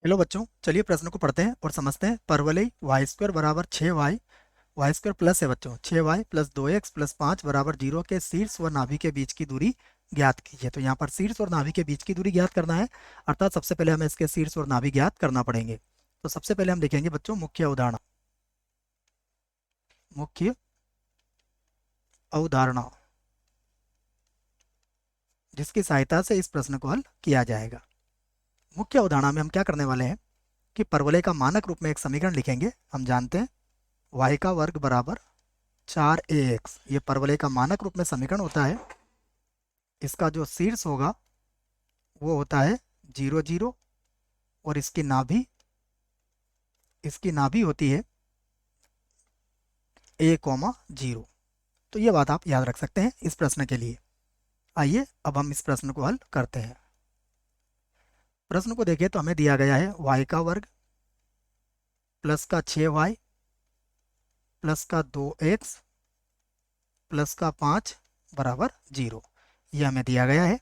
Hello बच्चों, चलिए प्रश्न को पढ़ते हैं और समझते हैं। परवलई वाई स्क्वायर बराबर 6y, वाई स्क्वायर प्लस है बच्चों 6y प्लस 2x प्लस 5 बराबर 0 के शीर्ष व नाभि के बीच की दूरी ज्ञात कीजिए। तो यहाँ पर शीर्ष और नाभि के बीच की दूरी ज्ञात करना है, अर्थात सबसे पहले हमें इसके शीर्ष और नाभि ज्ञात करना पड़ेंगे। तो सबसे पहले हम लिखेंगे बच्चों मुख्य उदाहरण, मुख्य अवधारणा, जिसकी सहायता से इस प्रश्न को हल किया जाएगा। मुख्य अवधारणा में हम क्या करने वाले हैं कि परवलय का मानक रूप में एक समीकरण लिखेंगे। हम जानते हैं y का वर्ग बराबर 4ax, ये परवलय का मानक रूप में समीकरण होता है। इसका जो शीर्ष होगा वो होता है 0 0 और इसकी नाभि होती है a, 0। तो ये बात आप याद रख सकते हैं इस प्रश्न के लिए। आइए अब हम इस प्रश्न को हल करते हैं। प्रश्न को देखिए तो हमें दिया गया है y का वर्ग प्लस का 6y प्लस का 2x प्लस का 5 बराबर 0, ये हमें दिया गया है।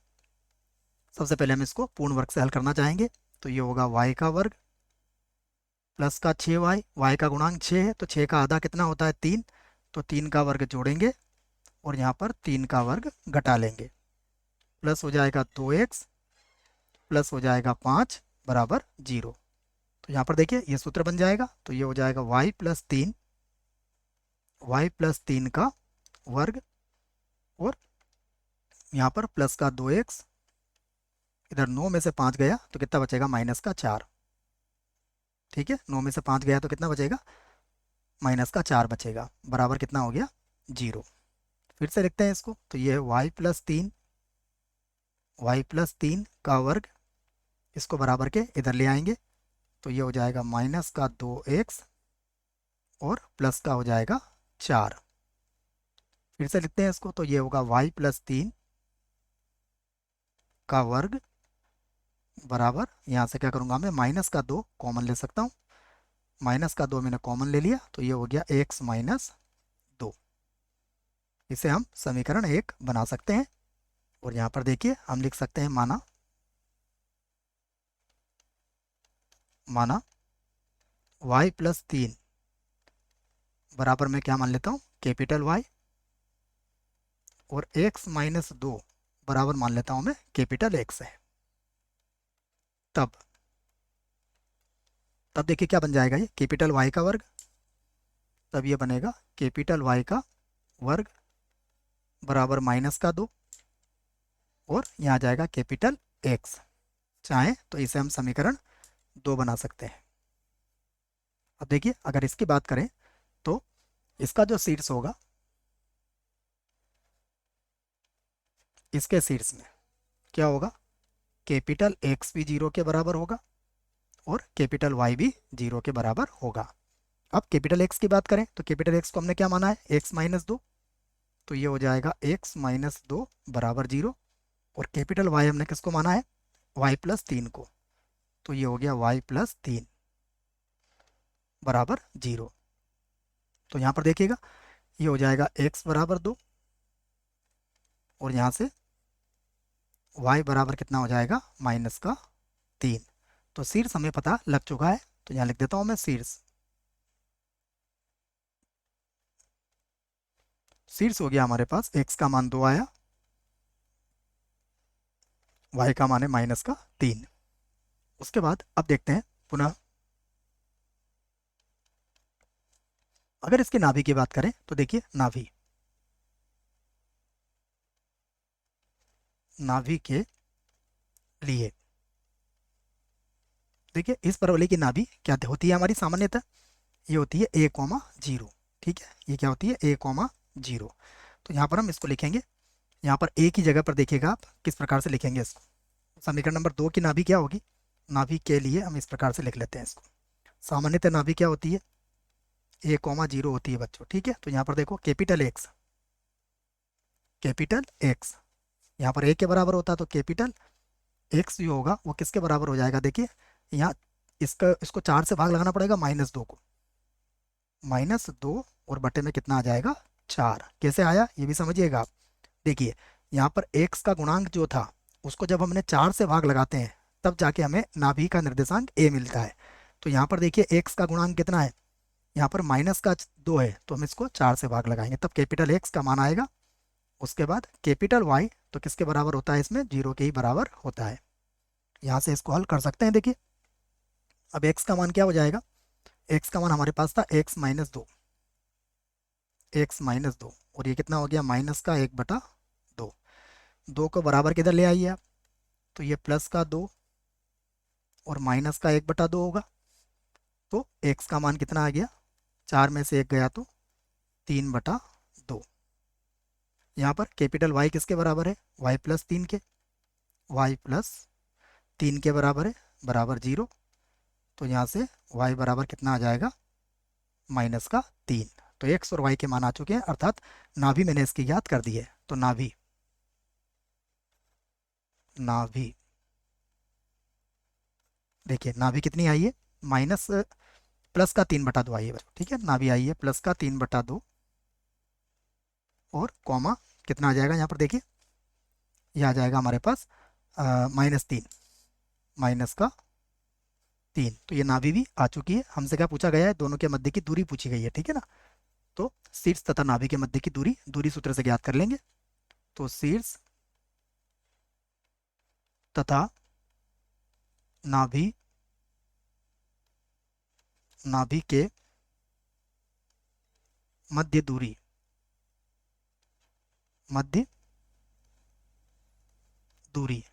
सबसे पहले हम इसको पूर्ण वर्ग से हल करना चाहेंगे। तो ये होगा y का वर्ग प्लस का 6y, y का गुणांक 6 है तो 6 का आधा कितना होता है 3, तो 3 का वर्ग जोड़ेंगे और यहाँ पर 3 का वर्ग घटा लेंगे। प्लस हो जाएगा 2x प्लस हो जाएगा 5 बराबर 0। तो यहाँ पर देखिए ये सूत्र बन जाएगा। तो ये हो जाएगा y प्लस 3 का वर्ग और यहाँ पर प्लस का 2x, इधर 9 में से 5 गया तो कितना बचेगा माइनस का 4। ठीक है, 9 में से 5 गया तो कितना बचेगा माइनस का 4 बचेगा, बराबर कितना हो गया 0। फिर से लिखते हैं इसको। तो ये है y प्लस 3 का वर्ग, इसको बराबर के इधर ले आएंगे तो ये हो जाएगा माइनस का 2x और प्लस का हो जाएगा 4। फिर से लिखते हैं इसको। तो ये होगा y प्लस 3 का वर्ग बराबर, यहाँ से क्या करूँगा मैं माइनस का 2 कॉमन ले सकता हूँ, माइनस का 2 मैंने कॉमन ले लिया तो ये हो गया x माइनस 2। इसे हम समीकरण 1 बना सकते हैं। और यहाँ पर देखिए हम लिख सकते हैं माना y प्लस 3 बराबर में क्या मान लेता हूँ कैपिटल Y, और x माइनस 2 बराबर मान लेता हूँ मैं कैपिटल X है। तब देखिए क्या बन जाएगा, ये कैपिटल Y का वर्ग, तब ये बनेगा कैपिटल Y का वर्ग बराबर माइनस का 2 और यहाँ जाएगा कैपिटल X। चाहे तो इसे हम समीकरण 2 बना सकते हैं। अब देखिए अगर इसकी बात करें तो इसका जो शीर्ष होगा, इसके शीर्ष में क्या होगा, कैपिटल X भी 0 के बराबर होगा और कैपिटल Y भी 0 के बराबर होगा। अब कैपिटल X की बात करें तो कैपिटल X को हमने क्या माना है x माइनस 2, तो ये हो जाएगा x माइनस 2 बराबर 0। और कैपिटल Y हमने किसको माना है y प्लस 3 को, तो ये हो गया y प्लस 3 बराबर 0। तो यहाँ पर देखिएगा ये हो जाएगा x बराबर 2 और यहाँ से y बराबर कितना हो जाएगा माइनस का 3। तो शीर्ष हमें पता लग चुका है, तो यहाँ लिख देता हूँ मैं शीर्ष हो गया हमारे पास, x का मान 2 आया, y का मान है माइनस का 3। उसके बाद अब देखते हैं पुनः, अगर इसके नाभि की बात करें तो देखिए नाभि के लिए देखिए इस परवलय की नाभि क्या होती है हमारी सामान्यतः, ये होती है a, 0। ठीक है, ये क्या होती है a, 0। तो यहाँ पर हम इसको लिखेंगे, यहाँ पर a की जगह पर देखिएगा आप किस प्रकार से लिखेंगे इसको। समीकरण नंबर 2 की नाभि क्या होगी, नाभि के लिए हम इस प्रकार से लिख लेते हैं इसको। सामान्यतः नाभि क्या होती है a, 0 होती है बच्चों। ठीक है, तो यहाँ पर देखो कैपिटल X यहाँ पर a के बराबर होता है, तो कैपिटल X जो होगा वो किसके बराबर हो जाएगा, देखिए यहाँ इसको 4 से भाग लगाना पड़ेगा -2 को, -2 और बटे में कितना आ जाएगा 4। कैसे आया ये भी समझिएगा आप। देखिए यहाँ पर x का गुणांक जो था उसको जब हमने 4 से भाग लगाते हैं तब जाके हमें नाभि का निर्देशांक a मिलता है। तो यहाँ पर देखिए x का गुणांक कितना है, यहाँ पर माइनस का 2 है, तो हम इसको 4 से भाग लगाएंगे, तब कैपिटल X का मान आएगा। उसके बाद कैपिटल Y तो किसके बराबर होता है, इसमें 0 के ही बराबर होता है। यहाँ से इसको हल कर सकते हैं। देखिए अब x का मान क्या हो जाएगा, x का मान हमारे पास था x माइनस 2, और ये कितना हो गया, माइनस का 1/2। 2 को बराबर किधर ले आइए आप, तो ये प्लस का 2 और माइनस का 1/2 होगा। तो x का मान कितना आ गया, 4 में से 1 गया तो 3/2। यहाँ पर कैपिटल Y किसके बराबर है, y प्लस 3 के, y प्लस 3 के बराबर है, बराबर 0। तो यहाँ से y बराबर कितना आ जाएगा, माइनस का 3। तो x और y के मान आ चुके हैं, अर्थात नाभि मैंने इसकी ज्ञात कर दी है। तो नाभि देखिए नाभि कितनी आई है, माइनस प्लस का 3/2 आई है बच्चों, ठीक है। नाभि आई है प्लस का 3/2 और कॉमा कितना आ जाएगा यहाँ पर, देखिए ये आ जाएगा हमारे पास -3, -3। तो ये नाभि भी आ चुकी है। हमसे क्या पूछा गया है, दोनों के मध्य की दूरी पूछी गई है, ठीक है ना। तो शीर्ष तथा नाभि के मध्य की दूरी सूत्र से ज्ञात कर लेंगे। तो शीर्ष तथा नाभि के मध्य दूरी,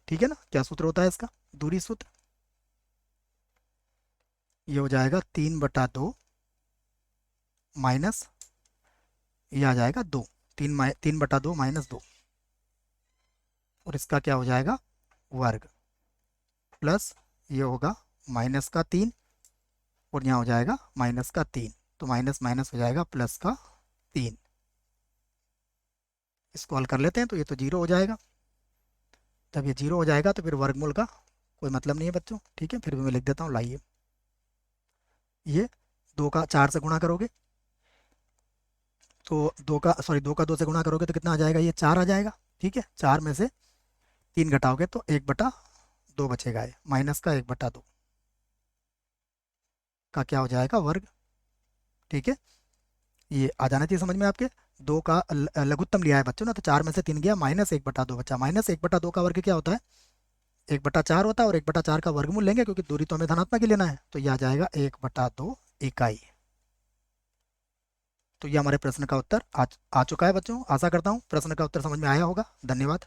ठीक है ना। क्या सूत्र होता है इसका, दूरी सूत्र, ये हो जाएगा 3/2 माइनस, ये आ जाएगा 2, 3/2 -2, और इसका क्या हो जाएगा, वर्ग, प्लस ये होगा माइनस का 3 और यहाँ हो जाएगा माइनस का 3। तो माइनस माइनस हो जाएगा प्लस का 3। इसको हल कर लेते हैं, तो ये तो 0 हो जाएगा। जब ये 0 हो जाएगा तो फिर वर्गमूल का कोई मतलब नहीं है बच्चों, ठीक है। फिर भी मैं लिख देता हूँ, लाइए ये 2 का 4 से गुणा करोगे तो 2 का 2 से गुणा करोगे तो कितना आ जाएगा, ये 4 आ जाएगा, ठीक है। 4 में से 3 घटाओगे तो 1/2 बचेगा, ये माइनस का 1/2 का क्या हो जाएगा, वर्ग, ठीक है। ये आ जाना चाहिए समझ में आपके। 2 का लघुत्तम लिया है बच्चों ना, तो 4 में से 3 गया, -1/2 बचा। -1/2 का वर्ग क्या होता है, 1/4 होता है, और 1/4 का वर्गमूल लेंगे क्योंकि दूरी तो हमें धनात्मक ही लेना है। तो यह आ जाएगा 1/2 इकाई। तो ये हमारे प्रश्न का उत्तर आ चुका है बच्चों। आशा करता हूँ प्रश्न का उत्तर समझ में आया होगा। धन्यवाद।